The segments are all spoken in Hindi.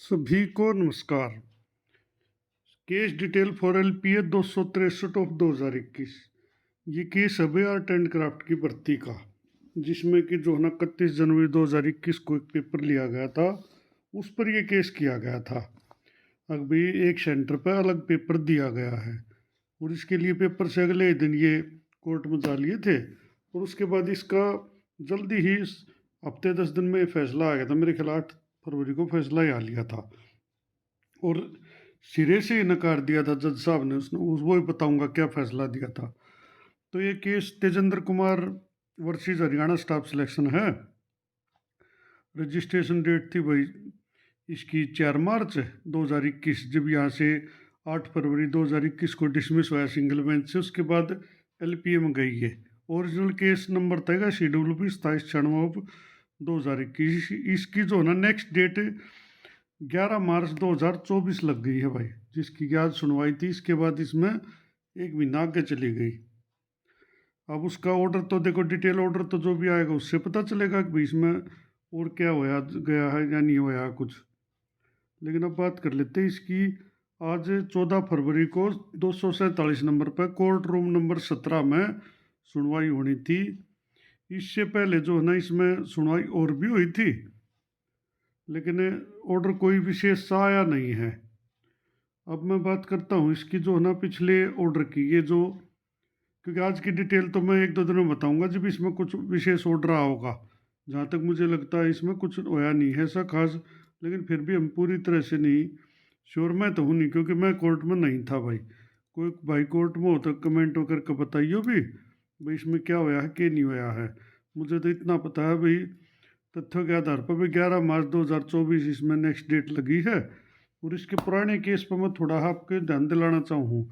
सभी को नमस्कार। Case detail for LPA 263 of 2021। ये केस है भैया आर्ट एंड क्राफ्ट की भर्ती का, जिसमें कि जो है ना 31 जनवरी 2021 को एक पेपर लिया गया था, उस पर ये केस किया गया था। अभी एक सेंटर पर अलग पेपर दिया गया है और इसके लिए पेपर से अगले ही दिन ये कोर्ट में जा लिए थे और उसके बाद इसका जल्दी ही हफ्ते 10 दिन में फैसला आ गया था। मेरे ख्याल 8 फरवरी को फैसला ही आ लिया था और सिरे से ही नकार दिया था जज साहब ने। उसने वो ही बताऊंगा क्या फैसला दिया था। तो ये case Tejendra Kumar versus Haryana staff selection है। रजिस्ट्रेशन डेट थी भाई इसकी 4 मार्च 2021, जब यहाँ से 8 फरवरी 2021 को डिसमिस हुआ सिंगल बेंच से। उसके बाद LPA में गई है। ओरिजिनल केस नंबर था CWP 27/2021। इसकी जो है ना नेक्स्ट डेट 11 मार्च 2024 लग गई है भाई, जिसकी आज सुनवाई थी। इसके बाद इसमें एक महीना आगे चली गई। अब उसका ऑर्डर तो देखो, डिटेल ऑर्डर तो जो भी आएगा उससे पता चलेगा कि भाई इसमें और क्या होया गया है या नहीं होया कुछ। लेकिन अब बात कर लेते हैं इसकी। आज 14 फरवरी को 247 नंबर पर कोर्ट रूम नंबर 17 में सुनवाई होनी थी। इससे पहले जो है ना इसमें सुनवाई और भी हुई थी, लेकिन ऑर्डर कोई विशेष सा आया नहीं है। अब मैं बात करता हूँ इसकी जो है ना पिछले ऑर्डर की, ये जो, क्योंकि आज की डिटेल तो मैं 1-2 दिन में बताऊंगा जब इसमें कुछ विशेष ऑर्डर आया होगा। जहाँ तक मुझे लगता है इसमें कुछ होया नहीं है ऐसा खास, लेकिन फिर भी हम पूरी तरह से नहीं श्योर। मैं तो हूँ नहीं, क्योंकि मैं कोर्ट में नहीं था भाई। कोई भाई कोर्ट में हो तो कमेंट करके बताइए भी भाई इसमें क्या होया है कि नहीं होया है। मुझे तो इतना पता है भाई, तथ्यों के आधार पर भी 11 मार्च 2024 इसमें नेक्स्ट डेट लगी है। और इसके पुराने केस पर मैं थोड़ा आपके ध्यान दिलाना चाहूँ,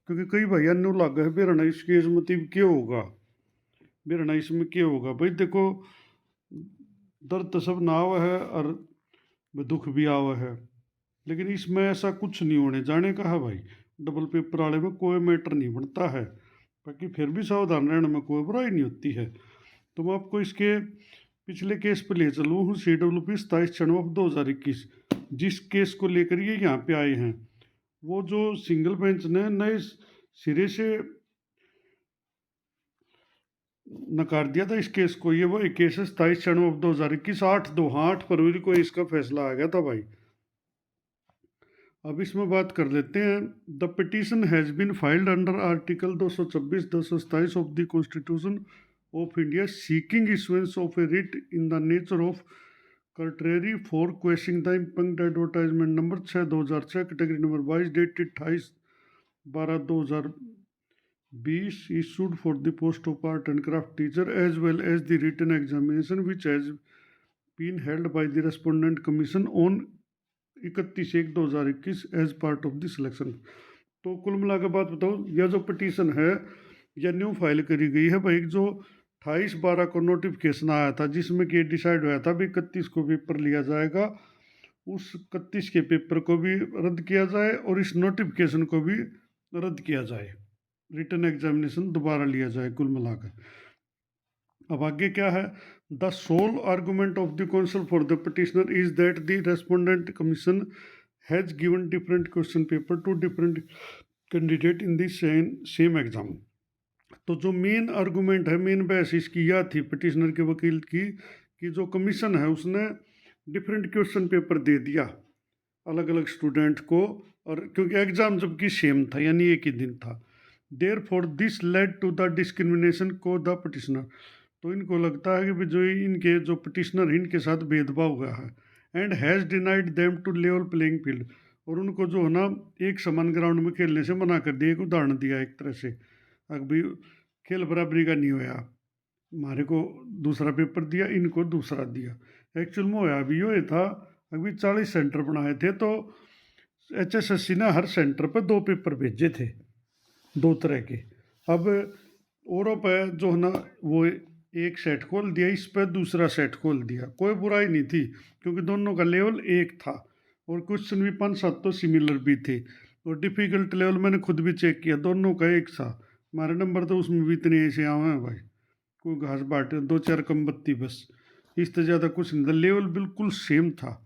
क्योंकि कई भाई अन्य लग है बेरना इस केस मतलब क्या होगा, बेरना इसमें क्या होगा। भाई देखो, दर्द तो सब ना आवा है और दुख भी आवा है, लेकिन इसमें ऐसा कुछ नहीं होने जाने का है भाई। डबल पेपर वाले में कोई मैटर नहीं बनता है, बाकी फिर भी सावधान रहने में कोई बुराई नहीं होती है। तो मैं आपको इसके पिछले केस पर ले चलूँ हूँ। CWP 27/2021, जिस केस को लेकर ये यहाँ पे आए हैं, वो जो सिंगल बेंच ने नए सिरे से नकार दिया था इस केस को। ये वही केस है 27/2021, 8 फरवरी को इसका फैसला आ गया था भाई। अब इसमें बात कर लेते हैं। The petition has been filed under article 226, 227 of the constitution of India seeking issuance of a writ in the nature of certiorari for questioning the impact advertisement number 6/2006 category number 22 dated 28/12/2020 issued for the post of art and craft teacher, as well as the written examination which has been held by the respondent commission on 31/1/2021 as part of the selection. तो कुल मिला के बात बताओ, यह जो पिटीशन है यह न्यू फाइल करी गई है भाई। जो 28/12 को नोटिफिकेशन आया था जिसमें कि डिसाइड हुआ था भी 31 को पेपर लिया जाएगा, उस 31 के पेपर को भी रद्द किया जाए और इस नोटिफिकेशन को भी रद्द किया जाए, रिटन एग्जामिनेशन दोबारा लिया जाए कुल मिलाकर। अब आगे क्या है। The sole argument of the counsel for the petitioner is that the respondent commission has given different question paper to different candidate in the same exam. तो जो मेन आर्गूमेंट है, मेन बहस इसकी यह थी पिटिशनर के वकील की, कि जो कमीशन है उसने डिफरेंट क्वेश्चन पेपर दे दिया अलग अलग स्टूडेंट को, और क्योंकि एग्जाम जबकि सेम था यानी एक ही दिन था। Therefore this led to the discrimination को द पिटिशनर। तो इनको लगता है कि जो इनके जो पिटिशनर इनके साथ भेदभाव हुआ है। And has denied them to level playing field, और उनको जो है ना एक समान ग्राउंड में खेलने से मना कर दिया। एक उदाहरण दिया एक तरह से, अभी खेल बराबरी का नहीं होया, हमारे को दूसरा पेपर दिया इनको दूसरा दिया। एक्चुअल में होया अभी ये था, अभी 40 सेंटर बनाए थे तो HSSC ने हर सेंटर पर 2 पेपर भेजे थे 2 तरह के। अब औरों पर जो है ना वो एक सेट खोल दिया, इस पर दूसरा सेट खोल दिया। कोई बुराई नहीं थी क्योंकि दोनों का लेवल एक था और क्वेश्चन भी 5-7 तो सिमिलर भी थे। और डिफ़िकल्ट लेवल मैंने खुद भी चेक किया, दोनों का एक सा। हमारे नंबर तो उसमें भी इतने ऐसे आए हैं भाई, कोई घास बांटे 2-4 कम बत्ती बस, इससे ज़्यादा कुछ नहीं था। लेवल बिल्कुल सेम था।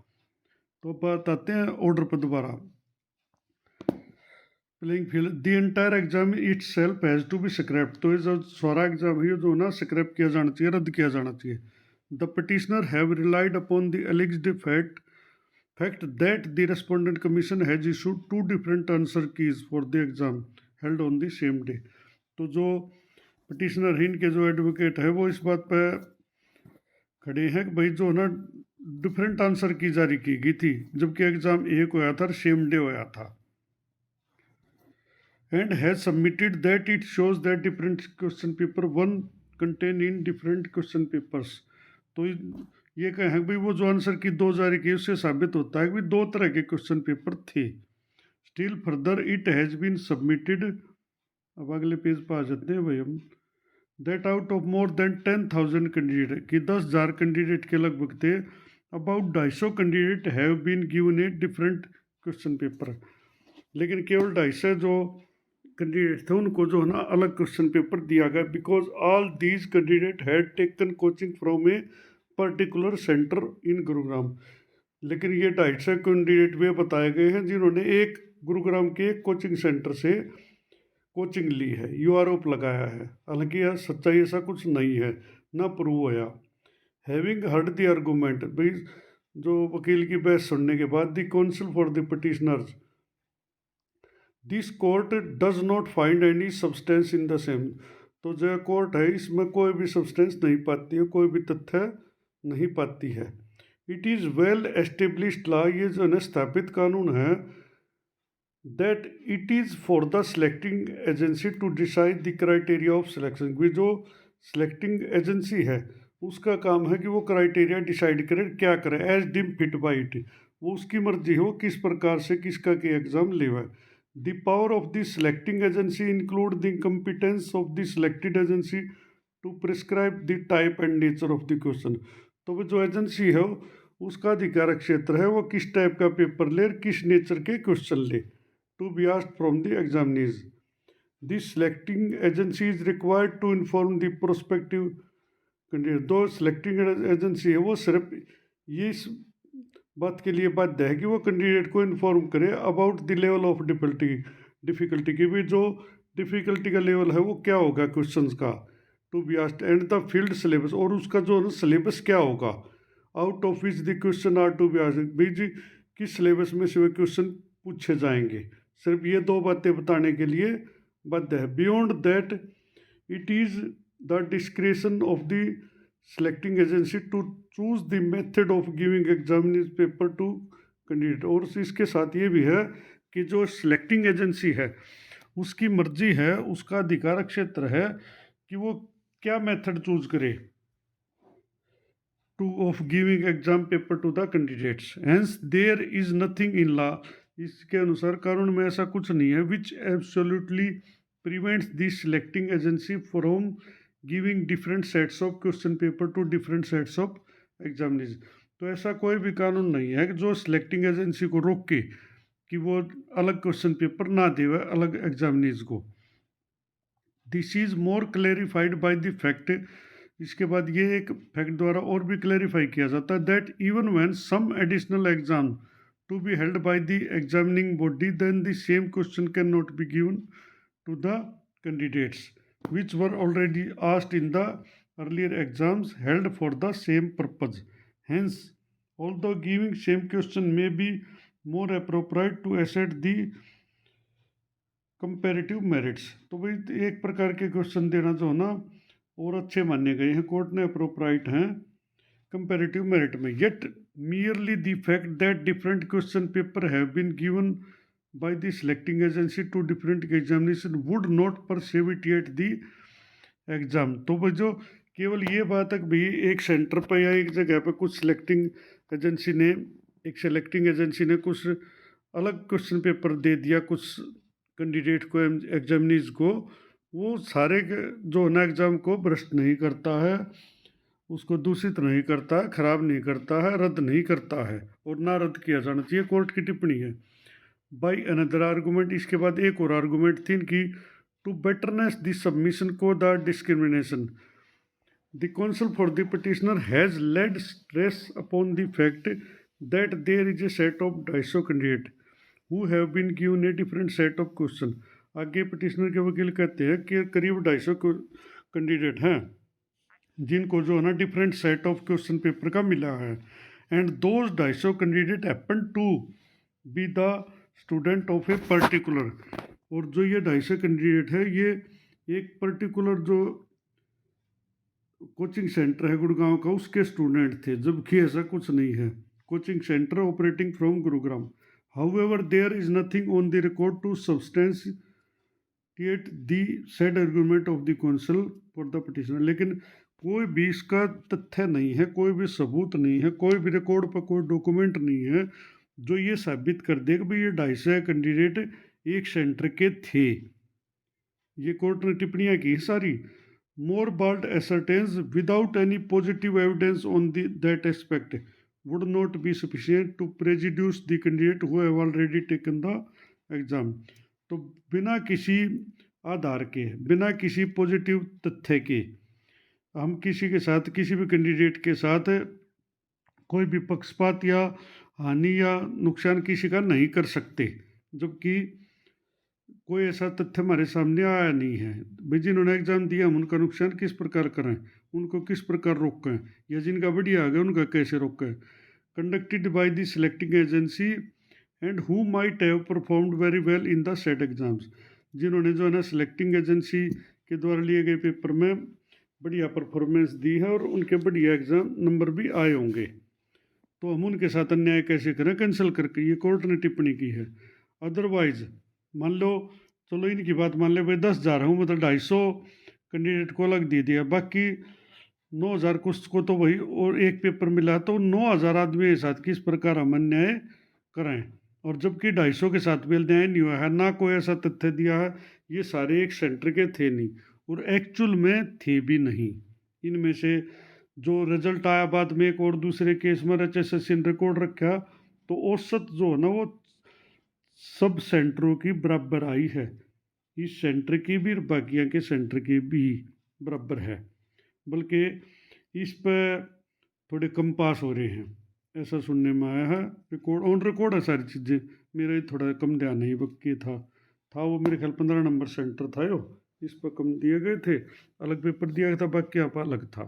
तो बात आते हैं ऑर्डर पर दोबारा। Playing field the entire exam itself has to be scrap, तो ये जो सारा एग्जाम है जो ना स्क्रैप किया जाना चाहिए, रद्द किया जाना चाहिए। The petitioner have relied upon the एलिज्ड fact that the respondent commission has issued two different answer keys for the exam held on the same day। तो जो पिटिशनर हिंद के जो एडवोकेट है वो इस बात पे खड़े हैं कि भाई जो ना डिफरेंट आंसर की जारी की गई थी जबकि एग्जाम एक होया था और सेम डे होया था। And has submitted that it shows that different question paper one contain in different question papers. तो ये कहें भाई वो जो आंसर की दो जारी की उससे साबित होता है कि दो तरह के क्वेश्चन पेपर थे। Still further it has been submitted, अब अगले पेज पर आ जाते हैं भाई हम, that out of more than 10,000 candidate कि 10,000 कैंडिडेट के लगभग थे, about 250 candidate have been given a different question paper. लेकिन केवल 250 जो कैंडिडेट थे उनको जो है ना अलग क्वेश्चन पेपर दिया गया, because all these candidate had taken coaching from a particular centre in Gurugram. लेकिन ये 250 कैंडिडेट वे बताए गए हैं जिन्होंने एक गुरुग्राम के एक कोचिंग सेंटर से कोचिंग ली है, यूआरओप लगाया है। हालांकि यह सच्चाई ऐसा कुछ नहीं है, ना प्रूव होया। हैविंग हर्ड द आर्गूमेंट, भाई जो वकील की बहस सुनने के बाद the counsel for the petitioners this court does not find any substance in the same, तो जो कोर्ट है इसमें कोई भी सब्सटेंस नहीं पाती है, कोई भी तथ्य नहीं पाती है। It is well established law, ये जो है स्थापित कानून है, that it is for the selecting agency to decide the criteria of selection. भी जो सिलेक्टिंग एजेंसी है उसका काम है कि वो क्राइटेरिया डिसाइड करे, क्या करे, as deem fit by it, वो उसकी मर्जी है वो किस प्रकार से किसका के एग्जाम लेवा है। The power of the selecting agency include the competence of the selected agency to prescribe the type and nature of the question. तो वो जो एजेंसी है उसका अधिकार क्षेत्र है वो किस टाइप का पेपर ले, किस नेचर के क्वेश्चन ले, to be asked from the examinees. The selecting agency is required to inform the prospective candidate. दो सिलेक्टिंग एजेंसी है वो सिर्फ ये इस बात के लिए बाध्य है कि वो कैंडिडेट को इन्फॉर्म करे about the level of difficulty की भी जो डिफ़िकल्टी का लेवल है वो क्या होगा क्वेश्चंस का, to be asked, and the field syllabus, और उसका जो सिलेबस क्या होगा, out of which the question are to be asked, भाई जी किस सिलेबस में से वे क्वेश्चन पूछे जाएंगे। सिर्फ ये दो बातें बताने के लिए बाध्य है। Beyond that it is the discretion of the selecting agency to choose the method of giving examination paper to candidate. और इसके साथ ये भी है कि जो सिलेक्टिंग एजेंसी है उसकी मर्जी है, उसका अधिकार क्षेत्र है कि वो क्या मेथड चूज करे to of giving exam paper to the candidates. Hence there is nothing in law, इसके अनुसार कानून में ऐसा कुछ नहीं है which absolutely prevents the selecting agency from giving different sets of question paper to different sets of examinees. तो ऐसा कोई भी कानून नहीं है कि जो सिलेक्टिंग एजेंसी को रोक के कि वो अलग क्वेश्चन पेपर ना दे अलग एग्जामिनीज को। This is more clarified by the fact, इसके बाद ये एक फैक्ट द्वारा और भी क्लैरिफाई किया जाता है, that even when some additional exam to be held by the examining body then the same question can not be given to the candidates which were already asked in the earlier exams held for the same purpose. Hence, although giving same question may be more appropriate to assess the comparative merits, तो भाई एक प्रकार के क्वेश्चन देना जो ना और अच्छे माने गए हैं कोर्ट ने, अप्रोप्राइट हैं कंपेरेटिव मेरिट में। Yet merely the fact that different question paper have been given by the selecting agency to different examination would not precipitate the exam। तो भाई जो केवल ये बात है कि भाई एक सेंटर पर या एक जगह पर कुछ सिलेक्टिंग एजेंसी ने कुछ अलग क्वेश्चन पेपर दे दिया कुछ कैंडिडेट को, एग्जामिनीज को, वो सारे जो है ना एग्ज़ाम को भ्रष्ट नहीं करता है, उसको दूषित नहीं करता है, खराब नहीं करता है, रद्द नहीं करता है, और ना रद्द किया जाना चाहिए, कोर्ट की टिप्पणी है। बाई अनदर आर्गूमेंट, इसके बाद एक और आर्गूमेंट थी कि टू बेटरनेस द सबमिशन को the discrimination, the counsel for the petitioner has laid stress upon the fact that there is a set of 250 candidate who have been given a different set of question। आगे पिटिशनर के वकील कहते हैं कि करीब 250 कैंडिडेट हैं जिनको जो है ना different set of question paper का मिला है, and those 250 candidate happen to be the student of a particular. और जो ये 250 कैंडिडेट है ये एक पर्टिकुलर जो कोचिंग सेंटर है गुड़गांव का उसके स्टूडेंट थे, जबकि ऐसा कुछ नहीं है। Coaching centre operating from Gurugram. However there is nothing on the record to substantiate the said argument of the counsel for the petitioner. लेकिन कोई भी इसका तथ्य नहीं है, कोई भी सबूत नहीं है, कोई भी रिकॉर्ड पर कोई डॉक्यूमेंट नहीं है जो ये साबित कर दे कि भाई ये 250 कैंडिडेट एक सेंटर के थे। ये कोर्ट ने टिप्पणियाँ की सारी। More bald assertions without any positive evidence on that aspect would not be sufficient to prejudice the candidate who have already taken the exam. तो बिना किसी आधार के, बिना किसी पॉजिटिव तथ्य के हम किसी के साथ, किसी भी कैंडिडेट के साथ कोई भी पक्षपात या हानि या नुकसान किसी का नहीं कर सकते, जबकि कोई ऐसा तथ्य हमारे सामने आया नहीं है। भाई जिन्होंने एग्ज़ाम दिया हम उनका नुकसान किस प्रकार करें, उनको किस प्रकार रोकें, या जिनका बढ़िया आ गया उनका कैसे रोकें। Conducted by the selecting agency and who might have performed very well in the set exams. जिन्होंने जो है ना सिलेक्टिंग एजेंसी के द्वारा लिए गए पेपर में बढ़िया परफॉर्मेंस दी है और उनके बढ़िया एग्ज़ाम नंबर भी आए होंगे, तो हम उनके साथ अन्याय कैसे करें कैंसिल करके, ये कोर्ट ने टिप्पणी की है। अदरवाइज मान लो, चलो इनकी बात मान ले भाई 10,000 हूँ, मतलब 250 कैंडिडेट को अलग दे दिया, बाकी 9,000 कुछ को तो वही और एक पेपर मिला, तो 9,000 आदमी के साथ किस प्रकार हम अन्याय करें। और जबकि 250 के साथ भी अन्याय नहीं हुआ है, ना कोई ऐसा तथ्य दिया है, ये सारे एक सेंटर के थे नहीं और एक्चुअल में थे भी नहीं। इनमें से जो रिजल्ट आया बाद में एक और दूसरे केस में HSSC ने रिकॉर्ड रखा, तो औसत जो है ना वो सब सेंटरों की बराबर आई है, इस सेंटर की भी और बाकिया के सेंटर की भी बराबर है, बल्कि इस पर थोड़े कम पास हो रहे हैं, ऐसा सुनने में आया है। रिकॉर्ड ऑन रिकॉर्ड है सारी चीज़ें, मेरा थोड़ा कम ध्यान नहीं बाकी था वो मेरे ख्याल 15 नंबर सेंटर था यो, इस पर कम दिए गए थे, अलग पेपर दिया गया था, बाकी यहाँ पर अलग था।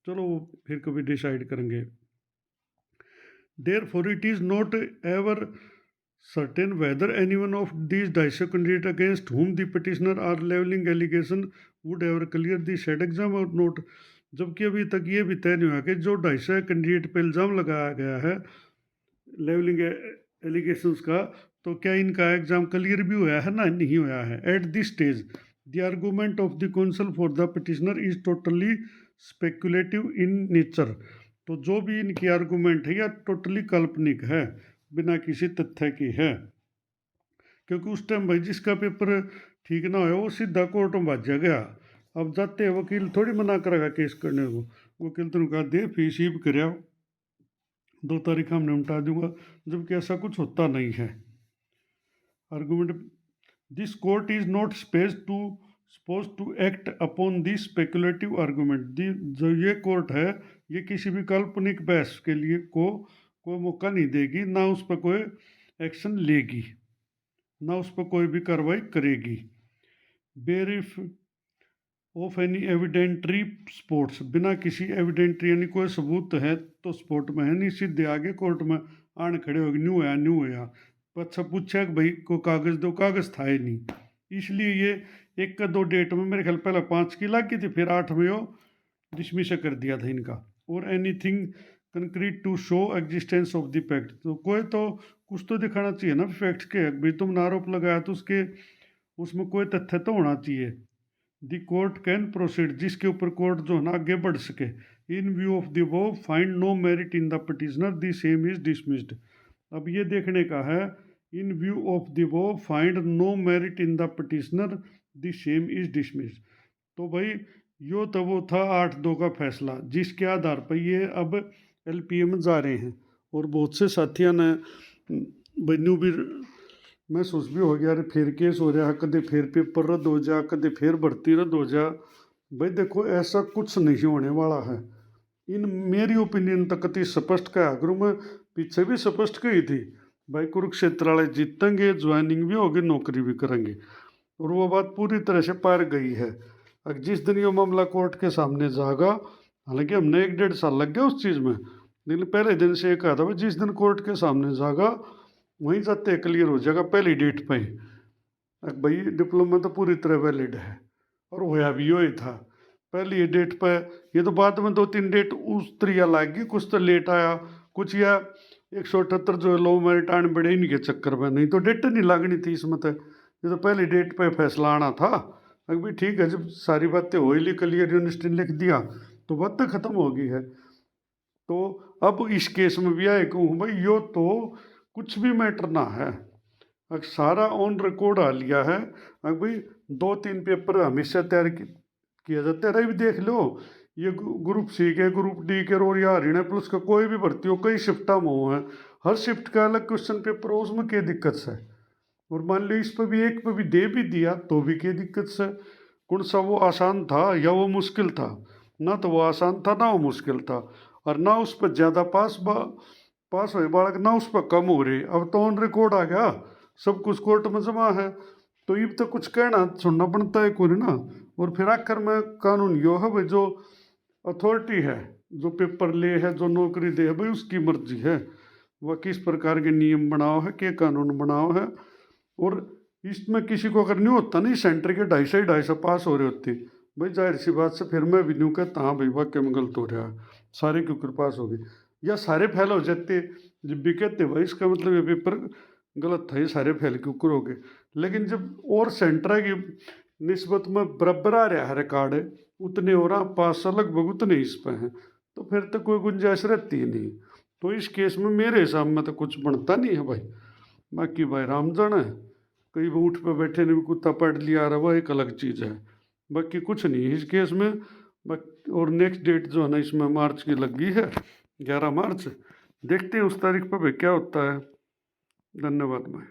चलो वो फिर कभी डिसाइड करेंगे। Therefore it is not ever certain whether anyone of these 250 candidates against whom the petitioner are leveling allegation would ever clear the said exam or not। जबकि अभी तक ये भी तय नहीं हुआ कि जो 250 कैंडिडेट पर इल्ज़ाम लगाया गया है लेवलिंग एलिगेशंस का, तो क्या इनका एग्ज़ाम क्लियर भी हुआ है ना नहीं हुआ है। At this stage the argument of the counsel for the petitioner is totally speculative in nature. तो जो भी इनकी आर्गूमेंट है या टोटली काल्पनिक है, बिना किसी तथ्य की है, क्योंकि उस टाइम भाई जिसका पेपर ठीक ना हो वो सीधा कोर्ट में भाजा गया। अब जाते वकील थोड़ी मना करेगा केस करने को, वकील तो कहा दे फीस ही कर 2 तारीख हम निपटा दूंगा, जबकि ऐसा कुछ होता नहीं है। Argument this court is not suppose to act upon this speculative argument. जो ये कोर्ट है ये किसी भी काल्पनिक बहस के लिए कोई मौका नहीं देगी, ना उस पर कोई एक्शन लेगी, ना उस पर कोई भी कार्रवाई करेगी। बेरिफ ऑफ एनी एविडेंट्री स्पोर्ट्स, बिना किसी एविडेंट्री यानी कोई सबूत है तो स्पोर्ट में है नहीं, सीधे आगे कोर्ट में आन खड़े होगी न्यू होया। अच्छा पूछा कि भाई को कागज़ दो, कागज़ था ही नहीं, इसलिए ये 1 का 2 डेट में मेरे ख्याल पहले 5 की लग गई थी, फिर 8 में वो डिसमिस कर दिया था इनका। और anything concrete to show existence of the fact, तो कोई तो कुछ तो दिखाना चाहिए ना फैक्ट्स के, भाई तुमने आरोप लगाया तो उसमें कोई तथ्य तो होना चाहिए। द कोर्ट कैन प्रोसीड, जिसके ऊपर कोर्ट जो है ना आगे बढ़ सके। इन व्यू ऑफ द वो find no merit in the petitioner the same is dismissed. अब ये देखने का है, इन व्यू ऑफ द वो find no merit in the petitioner the same is dismissed. तो भाई यो तो वो था 8-2 का फैसला, जिसके आधार पर ये अब LPA में जा रहे हैं। और बहुत से साथियों ने बन्यू भी महसूस भी हो गया, अरे फिर केस हो रहा, कदे फिर पेपर रद्द हो जा, कदे फिर भर्ती रद्द हो जा। भाई देखो ऐसा कुछ नहीं होने वाला है। इन मेरी ओपिनियन तक कति स्पष्ट कहा करूँ मैं, पीछे भी स्पष्ट कही थी भाई कुरुक्षेत्र वाले जीतेंगे, ज्वाइनिंग भी होगी, नौकरी भी करेंगे, और वो बात पूरी तरह से पार गई है। अब जिस दिन ये मामला कोर्ट के सामने जागा, हालांकि हमने 1-1.5 साल लग गया उस चीज़ में, लेकिन पहले दिन से ये कहा था भाई जिस दिन कोर्ट के सामने जागा वहीं जाते क्लियर हो जाएगा पहली डेट पे ही। अब भाई डिप्लोमा तो पूरी तरह वैलिड है, और होया भी ही था पहली डेट पे। ये तो बाद में 2-3 डेट उस तरिया लाग गई, कुछ तो लेट आया, कुछ या 178 जो लो मेरिट आने बड़े इनके चक्कर में, नहीं तो डेट नहीं लागनी थी इसमें तो। ये तो पहली डेट पे फैसला आना था। अब भी ठीक है, जब सारी बातें हो ही ली, क्लियर यूनिवर्सिटी ने लिख दिया तो बात तो ख़त्म हो गई है। तो अब इस केस में भी आए कहूँ भाई यो तो कुछ भी मैटर ना है, अब सारा ऑन रिकॉर्ड आ लिया है। अब भाई 2-3 पेपर हमेशा तैयार किया जाता है। अरे भी देख लो, ये ग्रुप सी के, ग्रुप डी के और या हरियाणा पुलिस का कोई भी भर्ती हो, कई शिफ्टा में हो है, हर शिफ्ट का अलग क्वेश्चन पेपर हो, उसमें क्या दिक्कत है। और मान लो इस पर भी एक पर भी दे भी दिया तो भी क्या दिक्कत है। कौन सा वो आसान था या वो मुश्किल था? ना तो वो आसान था ना वो मुश्किल था, और ना उस पर ज़्यादा पास हुए बालक ना उस पर कम हो रहे। अब तो ऑन रिकॉर्ड आ गया, सब कुछ कोर्ट में जमा है, तो ये तो कुछ कहना सुनना बनता है कोई ना। और फिर आखिर में कानून यो है भाई, जो अथॉरिटी है, जो पेपर ले है, जो नौकरी दे है भाई, उसकी मर्जी है वह किस प्रकार के नियम बनाओ है, क्या कानून बनाओ है। और इसमें किसी को अगर नहीं होता नहीं सेंटर के 250 पास हो रहे होते भाई, जाहिर सी बात से फिर मैं भी नहीं कहता हाँ भाई वाकई में गलत हो रहा है, सारे क्यों कर पास हो गए या सारे फेल हो जाते, जब भी कहते भाई इसका मतलब ये पेपर गलत था, ये सारे फेल क्यों करोगे। लेकिन जब और सेंटर की निस्बत में बराबर आ रहा है रिकॉर्ड है, उतने हो रहा पास लगभग उतने इस पे हैं, तो फिर तो कोई गुंजाइश रहती ही नहीं। तो इस केस में मेरे हिसाब में तो कुछ बनता नहीं है भाई। बाकी भाई राम जाने, कहीं ऊँट पे बैठे ने भी कुत्ता पढ़ लिया रहा, वह एक अलग चीज़ है। बाकी कुछ नहीं इस केस में। और नेक्स्ट डेट जो है ना इसमें मार्च की लगी है, 11 मार्च। देखते हैं उस तारीख पर भाई क्या होता है। धन्यवाद भाई।